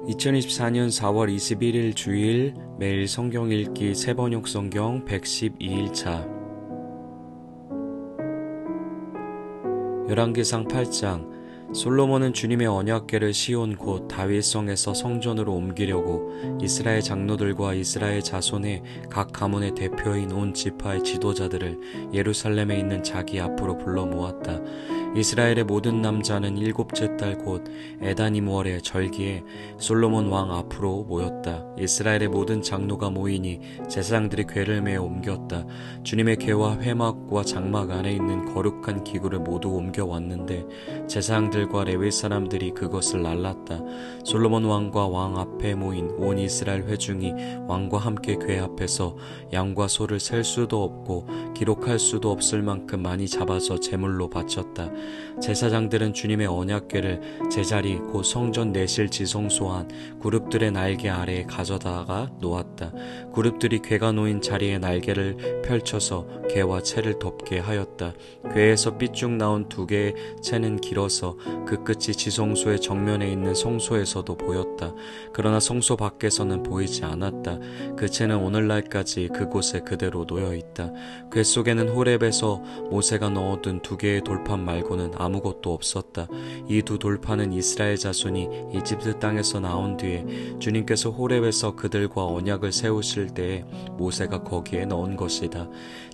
2024년 4월 21일 주일 매일 성경 읽기 새번역 성경 112일차 열왕기상 8장 솔로몬은 주님의 언약궤를 시온 곧 다윗성에서 성전으로 옮기려고 이스라엘 장로들과 이스라엘 자손의 각 가문의 대표인 온 지파의 지도자들을 예루살렘에 있는 자기 앞으로 불러 모았다. 이스라엘의 모든 남자는 일곱째 달 곧 에다님월의 절기에 솔로몬 왕 앞으로 모였다. 이스라엘의 모든 장로가 모이니 제사장들이 궤를 메어 옮겼다. 주님의 궤와 회막과 장막 안에 있는 거룩한 기구를 모두 옮겨왔는데 제사장들과 레위 사람들이 그것을 날랐다. 솔로몬 왕과 왕 앞에 모인 온 이스라엘 회중이 왕과 함께 궤 앞에서 양과 소를 셀 수도 없고 기록할 수도 없을 만큼 많이 잡아서 제물로 바쳤다. 제사장들은 주님의 언약궤를 제자리 곧 성전 내실 지성소 안 그룹들의 날개 아래에 가져다가 놓았다. 그룹들이 궤가 놓인 자리에 날개를 펼쳐서 궤와 채를 덮게 하였다. 궤에서 삐쭉 나온 두 개의 채는 길어서 그 끝이 지성소의 정면에 있는 성소에서도 보였다. 그러나 성소 밖에서는 보이지 않았다. 그 채는 오늘날까지 그곳에 그대로 놓여있다. 궤 속에는 호렙에서 모세가 넣어둔 두 개의 돌판 말고는 아무것도 없었다. 이 두 돌판은 이스라엘 자손이 이집트 땅에서 나온 뒤에 주님께서 호렙에서 그들과 언약을 세우실 때에 모세가 거기에 넣은 것이다.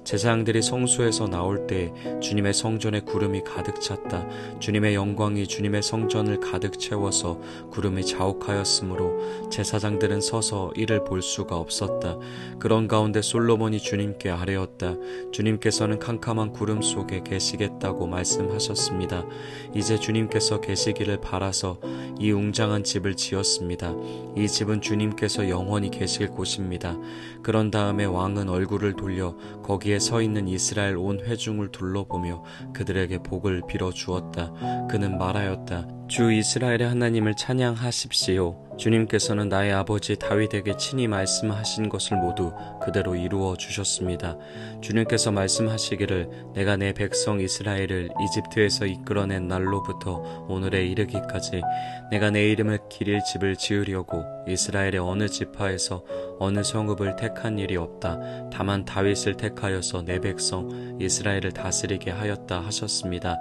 제사장들이 성소에서 나올 때 주님의 성전에 구름이 가득 찼다. 주님의 영광이 주님의 성전을 가득 채워서 구름이 자욱하였으므로 제사장들은 서서 이를 볼 수가 없었다. 그런 가운데 솔로몬이 주님께 아뢰었다. 주님께서는 캄캄한 구름 속에 계시겠다고 말씀하셨습니다. 이제 주님께서 계시기를 바라서 이 웅장한 집을 지었습니다. 이 집은 주님께서 영원히 계실 곳입니다. 그런 다음에 왕은 얼굴을 돌려 거기에 서 있는 이스라엘 온 회중을 둘러보며 그들에게 복을 빌어 주었다. 그는 말하였다. 주 이스라엘의 하나님을 찬양하십시오. 주님께서는 나의 아버지 다윗에게 친히 말씀하신 것을 모두 그대로 이루어 주셨습니다. 주님께서 말씀하시기를 내가 내 백성 이스라엘을 이집트에서 이끌어낸 날로부터 오늘에 이르기까지 내가 내 이름을 기릴 집을 지으려고 이스라엘의 어느 지파에서 어느 성읍을 택한 일이 없다. 다만 다윗을 택하여서 내 백성 이스라엘을 다스리게 하였다 하셨습니다.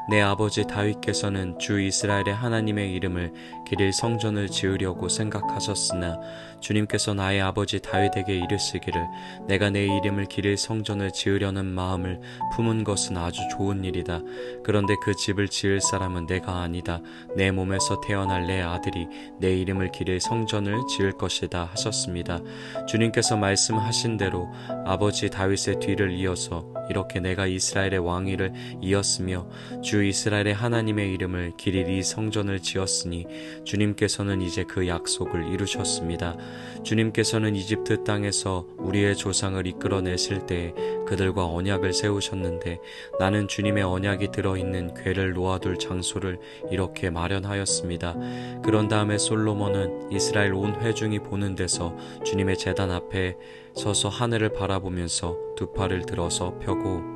내 아버지 다윗께서는 주 이스라엘의 하나님의 이름을 기릴 성전을 지으려고 생각하셨으나 주님께서 나의 아버지 다윗에게 이르시기를 내가 내 이름을 기릴 성전을 지으려는 마음을 품은 것은 아주 좋은 일이다. 그런데 그 집을 지을 사람은 내가 아니다. 내 몸에서 태어날 내 아들이 내 이름을 기릴 성전을 지을 것이다 하셨습니다. 주님께서 말씀하신 대로 아버지 다윗의 뒤를 이어서 이렇게 내가 이스라엘의 왕위를 이었으며 주 이스라엘의 하나님의 이름을 기릴 이 성전을 지었으니 주님께서는 이제 그 약속을 이루셨습니다. 주님께서는 이집트 땅에서 우리의 조상을 이끌어내실 때에 그들과 언약을 세우셨는데 나는 주님의 언약이 들어있는 궤를 놓아둘 장소를 이렇게 마련하였습니다. 그런 다음에 솔로몬은 이스라엘 온 회중이 보는 데서 주님의 제단 앞에 서서 하늘을 바라보면서 두 팔을 들어서 펴고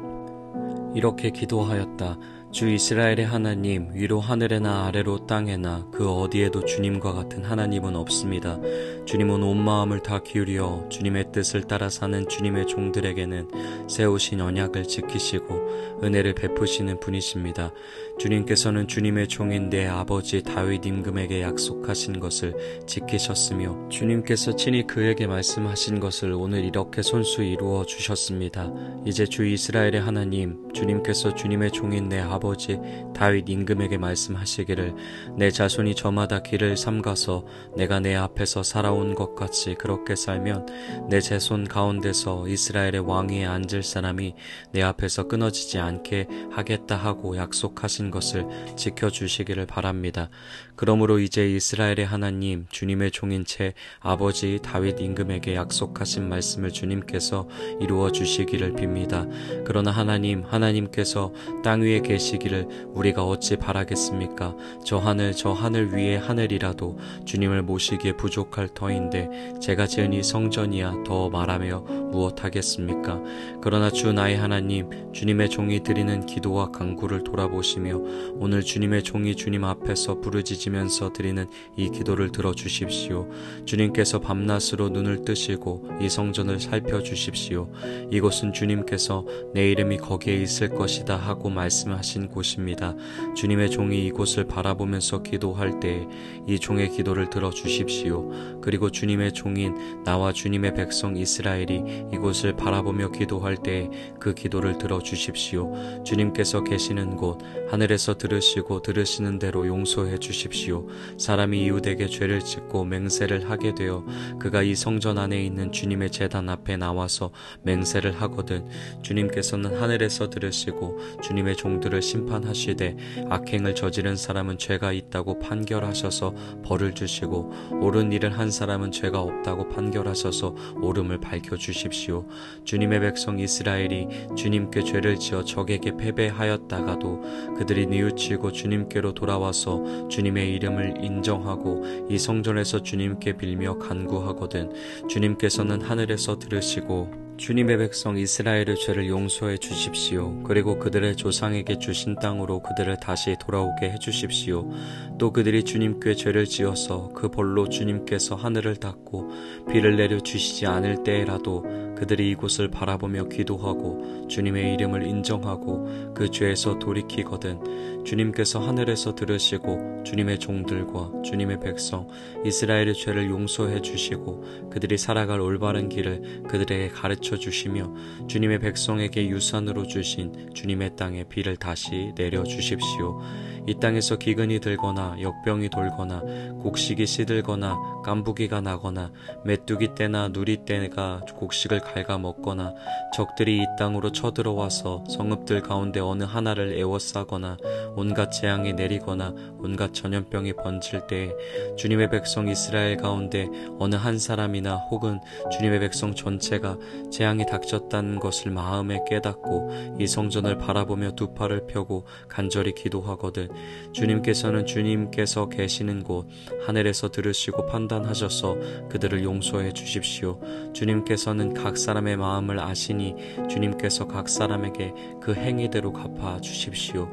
이렇게 기도하였다. 주 이스라엘의 하나님, 위로 하늘에나 아래로 땅에나 그 어디에도 주님과 같은 하나님은 없습니다. 주님은 온 마음을 다 기울여 주님의 뜻을 따라 사는 주님의 종들에게는 세우신 언약을 지키시고 은혜를 베푸시는 분이십니다. 주님께서는 주님의 종인 내 아버지 다윗 임금에게 약속하신 것을 지키셨으며 주님께서 친히 그에게 말씀하신 것을 오늘 이렇게 손수 이루어 주셨습니다. 이제 주 이스라엘의 하나님, 주님께서 주님의 종인 내 아버지 다윗 임금에게 말씀하시기를 내 자손이 저마다 길을 삼가서 내가 내 앞에서 살아온 것 같이 그렇게 살면 내 자손 가운데서 이스라엘의 왕위에 앉을 사람이 내 앞에서 끊어지지 않게 하겠다 하고 약속하신 것을 지켜주시기를 바랍니다. 그러므로 이제 이스라엘의 하나님 주님의 종인 채 아버지 다윗 임금에게 약속하신 말씀을 주님께서 이루어 주시기를 빕니다. 그러나 하나님께서 땅 위에 계시 모시기를 우리가 어찌 바라겠습니까? 저 하늘 위에 하늘이라도 주님을 모시기에 부족할 터인데 제가 지은 이 성전이야 더 말하며 무엇하겠습니까? 그러나 주 나의 하나님, 주님의 종이 드리는 기도와 간구를 돌아보시며 오늘 주님의 종이 주님 앞에서 부르짖으면서 드리는 이 기도를 들어주십시오. 주님께서 밤낮으로 눈을 뜨시고 이 성전을 살펴주십시오. 이곳은 주님께서 내 이름이 거기에 있을 것이다 하고 말씀하신 곳입니다. 주님의 종이 이곳을 바라보면서 기도할 때에 이 종의 기도를 들어주십시오. 그리고 주님의 종인 나와 주님의 백성 이스라엘이 이곳을 바라보며 기도할 때에 그 기도를 들어주십시오. 주님께서 계시는 곳 하늘에서 들으시고 들으시는 대로 용서해 주십시오. 사람이 이웃에게 죄를 짓고 맹세를 하게 되어 그가 이 성전 안에 있는 주님의 제단 앞에 나와서 맹세를 하거든 주님께서는 하늘에서 들으시고 주님의 종들을 심판하시되 악행을 저지른 사람은 죄가 있다고 판결하셔서 벌을 주시고 옳은 일을 한 사람은 죄가 없다고 판결하셔서 옳음을 밝혀주십시오. 주님의 백성 이스라엘이 주님께 죄를 지어 적에게 패배하였다가도 그들이 뉘우치고 주님께로 돌아와서 주님의 이름을 인정하고 이 성전에서 주님께 빌며 간구하거든 주님께서는 하늘에서 들으시고 주님의 백성 이스라엘의 죄를 용서해 주십시오. 그리고 그들의 조상에게 주신 땅으로 그들을 다시 돌아오게 해주십시오. 또 그들이 주님께 죄를 지어서 그 벌로 주님께서 하늘을 닫고 비를 내려 주시지 않을 때에라도 그들이 이곳을 바라보며 기도하고 주님의 이름을 인정하고 그 죄에서 돌이키거든 주님께서 하늘에서 들으시고 주님의 종들과 주님의 백성 이스라엘의 죄를 용서해 주시고 그들이 살아갈 올바른 길을 그들에게 가르쳐 주시며 주님의 백성에게 유산으로 주신 주님의 땅에 비를 다시 내려 주십시오. 이 땅에서 기근이 들거나 역병이 돌거나 곡식이 시들거나 깐부기가 나거나 메뚜기 떼나 누리 떼가 곡식을 갉아먹거나 적들이 이 땅으로 쳐들어와서 성읍들 가운데 어느 하나를 에워싸거나 온갖 재앙이 내리거나 온갖 전염병이 번질 때에 주님의 백성 이스라엘 가운데 어느 한 사람이나 혹은 주님의 백성 전체가 재앙이 닥쳤다는 것을 마음에 깨닫고 이 성전을 바라보며 두 팔을 펴고 간절히 기도하거든 주님께서는 주님께서 계시는 곳 하늘에서 들으시고 판단하셔서 그들을 용서해 주십시오. 주님께서는 각 사람의 마음을 아시니 주님께서 각 사람에게 그 행위대로 갚아 주십시오.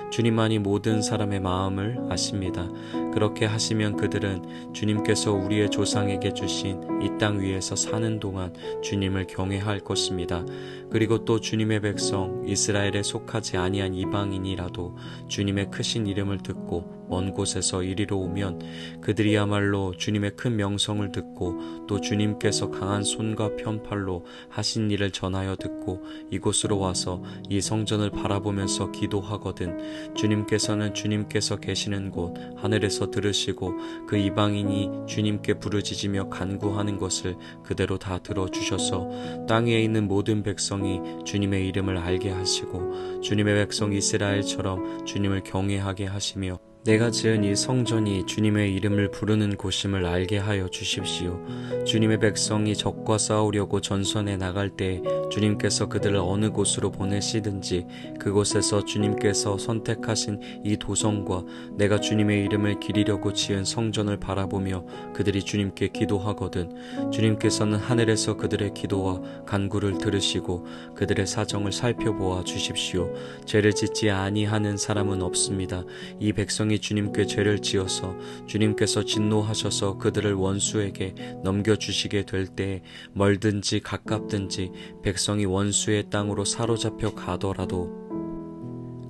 주님만이 모든 사람의 마음을 아십니다. 그렇게 하시면 그들은 주님께서 우리의 조상에게 주신 이 땅 위에서 사는 동안 주님을 경외할 것입니다. 그리고 또 주님의 백성 이스라엘에 속하지 아니한 이방인이라도 주님의 크신 이름을 듣고 먼 곳에서 이리로 오면 그들이야말로 주님의 큰 명성을 듣고 또 주님께서 강한 손과 편팔로 하신 일을 전하여 듣고 이곳으로 와서 이 성전을 바라보면서 기도하거든 주님께서는 주님께서 계시는 곳 하늘에서 들으시고 그 이방인이 주님께 부르짖으며 간구하는 것을 그대로 다 들어주셔서 땅 위에 있는 모든 백성이 주님의 이름을 알게 하시고 주님의 백성 이스라엘처럼 주님을 경외하게 하시며 내가 지은 이 성전이 주님의 이름을 부르는 곳임을 알게 하여 주십시오. 주님의 백성이 적과 싸우려고 전선에 나갈 때 주님께서 그들을 어느 곳으로 보내시든지 그곳에서 주님께서 선택하신 이 도성과 내가 주님의 이름을 기리려고 지은 성전을 바라보며 그들이 주님께 기도하거든 주님께서는 하늘에서 그들의 기도와 간구를 들으시고 그들의 사정을 살펴보아 주십시오. 죄를 짓지 아니하는 사람은 없습니다. 이 백성이 주님께 죄를 지어서 주님께서 진노하셔서 그들을 원수에게 넘겨주시게 될 때 멀든지 가깝든지 백성이 원수의 땅으로 사로잡혀 가더라도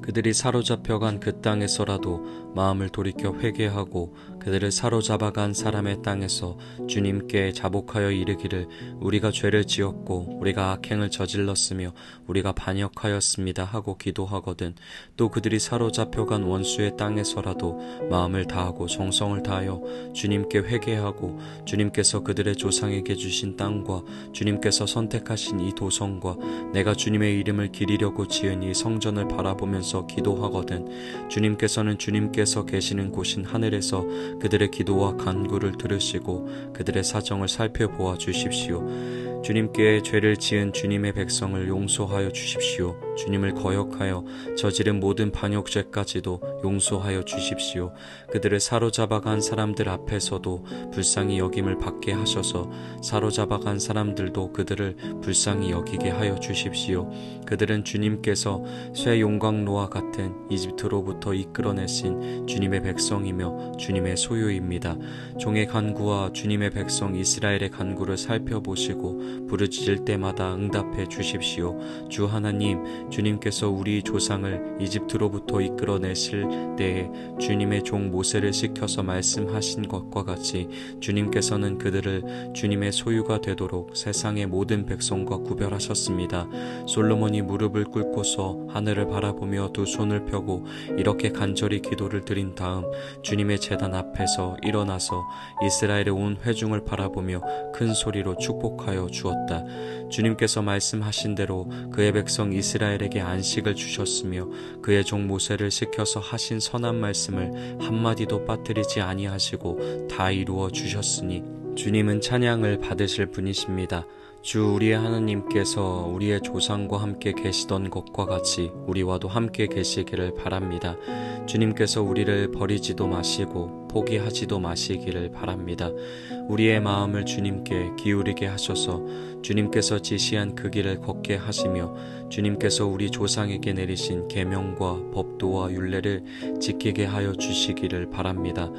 그들이 사로잡혀간 그 땅에서라도 마음을 돌이켜 회개하고 그들을 사로잡아간 사람의 땅에서 주님께 자복하여 이르기를 우리가 죄를 지었고 우리가 악행을 저질렀으며 우리가 반역하였습니다 하고 기도하거든 또 그들이 사로잡혀간 원수의 땅에서라도 마음을 다하고 정성을 다하여 주님께 회개하고 주님께서 그들의 조상에게 주신 땅과 주님께서 선택하신 이 도성과 내가 주님의 이름을 기리려고 지은 이 성전을 바라보면서 기도하거든 주님께서는 주님께서 계시는 곳인 하늘에서 그들의 기도와 간구를 들으시고 그들의 사정을 살펴보아 주십시오. 주님께 죄를 지은 주님의 백성을 용서하여 주십시오. 주님을 거역하여 저지른 모든 반역죄까지도 용서하여 주십시오. 그들을 사로잡아간 사람들 앞에서도 불쌍히 여김을 받게 하셔서 사로잡아간 사람들도 그들을 불쌍히 여기게 하여 주십시오. 그들은 주님께서 쇠 용광로와 같은 이집트로부터 이끌어내신 주님의 백성이며 주님의 소유입니다. 종의 간구와 주님의 백성 이스라엘의 간구를 살펴보시고 부르짖을 때마다 응답해 주십시오. 주 하나님, 주님께서 우리 조상을 이집트로부터 이끌어내실 때에 주님의 종 모세를 시켜서 말씀하신 것과 같이 주님께서는 그들을 주님의 소유가 되도록 세상의 모든 백성과 구별하셨습니다. 솔로몬이 무릎을 꿇고서 하늘을 바라보며 두 손을 펴고 이렇게 간절히 기도를 드린 다음 주님의 제단 앞에서 일어나서 이스라엘의 온 회중을 바라보며 큰 소리로 축복하여 주었다. 주님께서 말씀하신 대로 그의 백성 이스라엘에게 안식을 주셨으며 그의 종 모세를 시켜서 하신 선한 말씀을 한마디도 빠뜨리지 아니하시고 다 이루어 주셨으니 주님은 찬양을 받으실 분이십니다. 주 우리의 하나님께서 우리의 조상과 함께 계시던 것과 같이 우리와도 함께 계시기를 바랍니다. 주님께서 우리를 버리지도 마시고 포기하지도 마시기를 바랍니다. 우리의 마음을 주님께 기울이게 하셔서 주님께서 지시한 그 길을 걷게 하시며 주님께서 우리 조상에게 내리신 계명과 법도와 율례를 지키게 하여 주시기를 바랍니다.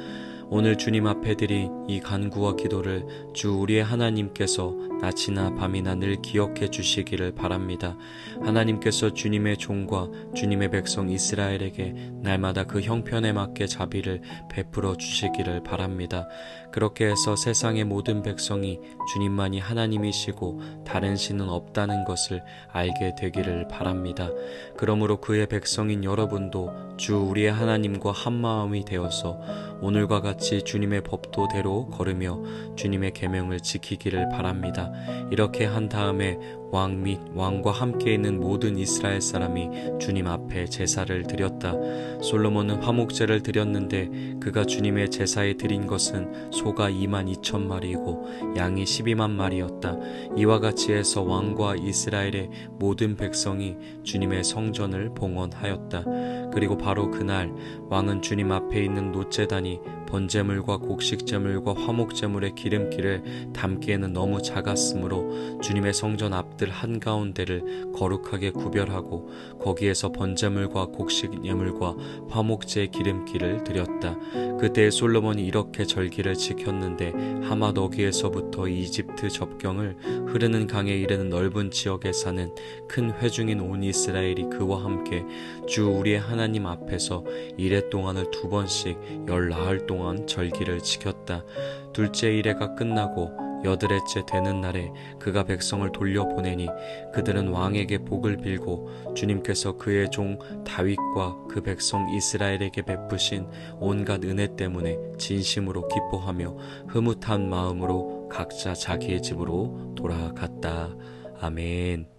오늘 주님 앞에 드린 이 간구와 기도를 주 우리의 하나님께서 낮이나 밤이나 늘 기억해 주시기를 바랍니다. 하나님께서 주님의 종과 주님의 백성 이스라엘에게 날마다 그 형편에 맞게 자비를 베풀어 주시기를 바랍니다. 그렇게 해서 세상의 모든 백성이 주님만이 하나님이시고 다른 신은 없다는 것을 알게 되기를 바랍니다. 그러므로 그의 백성인 여러분도 주 우리의 하나님과 한마음이 되어서 오늘과 같이 주님의 법도대로 걸으며 주님의 계명을 지키기를 바랍니다. 이렇게 한 다음에 왕 및 왕과 함께 있는 모든 이스라엘 사람이 주님 앞에 제사를 드렸다. 솔로몬은 화목제를 드렸는데 그가 주님의 제사에 드린 것은 소가 22,000마리이고 양이 12만 마리였다. 이와 같이 해서 왕과 이스라엘의 모든 백성이 주님의 성전을 봉헌하였다. 그리고 바로 그날 왕은 주님 앞에 있는 놋제단이 번제물과 곡식제물과 화목제물의 기름기를 담기에는 너무 작았으므로 주님의 성전 앞들 한가운데를 거룩하게 구별하고 거기에서 번제물과 곡식예물과 화목제의 기름기를 드렸다. 그때 솔로몬이 이렇게 절기를 지켰는데 하맛 어귀에서부터 이집트 접경을 흐르는 강에 이르는 넓은 지역에 사는 큰 회중인 온 이스라엘이 그와 함께 주 우리의 하나님 앞에서 이레 동안을 2번씩 10나흘 동안 절기를 지켰다. 둘째 이레가 끝나고 8회째 되는 날에 그가 백성을 돌려보내니 그들은 왕에게 복을 빌고 주님께서 그의 종 다윗과 그 백성 이스라엘에게 베푸신 온갖 은혜 때문에 진심으로 기뻐하며 흐뭇한 마음으로 각자 자기의 집으로 돌아갔다. 아멘.